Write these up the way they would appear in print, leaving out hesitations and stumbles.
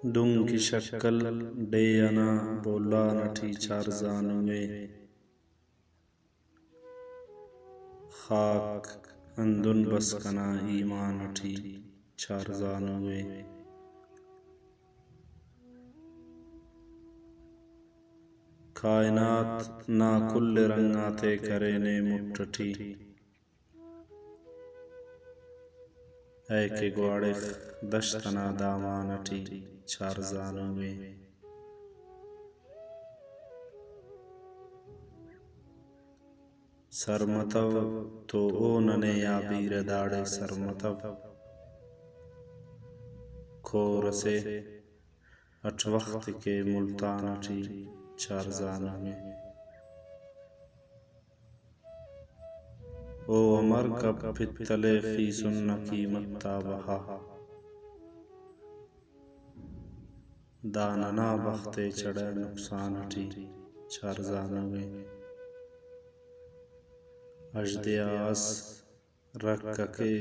دنگ کی شکل ڈے انا بولا نٹی چار زانوے خاک اندن بس کنا ایمان اٹھی چار زانوے کائنات نا کل رنگاتے کرے نے مٹٹی اے کہ گواڑے دشتنا دامان اٹھی چار زانوے سرمتو تو او ننے یا بیر داڑے سرمتو کھور سے اٹھ وقت کے ملتان اٹھی چار زانوے او عمر کب پتلے فی سنہ قیمت بہا داننا بختے چڑھے نقصان اٹھی چار زانوے اجدیاس رکھ کے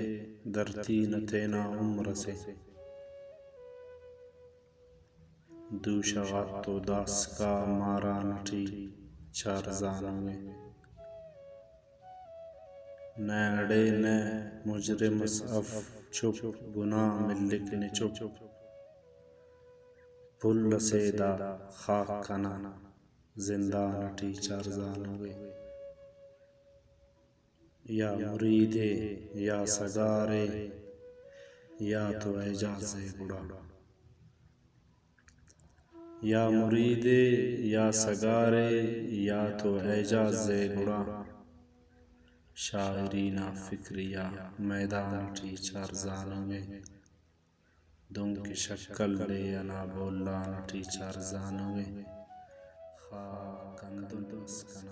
درتی نتینا عمر سے دوشغات تو داس کا مارا نٹی چار زانوے نہ اڑے نہ مجرم اف چپ گناہ ملک نے چپ پل سیدہ خاک کنا زندہ نٹی چار زانوے یا مریدے یا سگارے یا تو اعجاز گڑا یا مریدے یا سگارے یا تو اعجاز گڑا شاعرینا فکریا میدان اٹھی چار زانوے دنگ کی شکل لے انا بولا نٹی چار زانوے خاک اندن بس کنا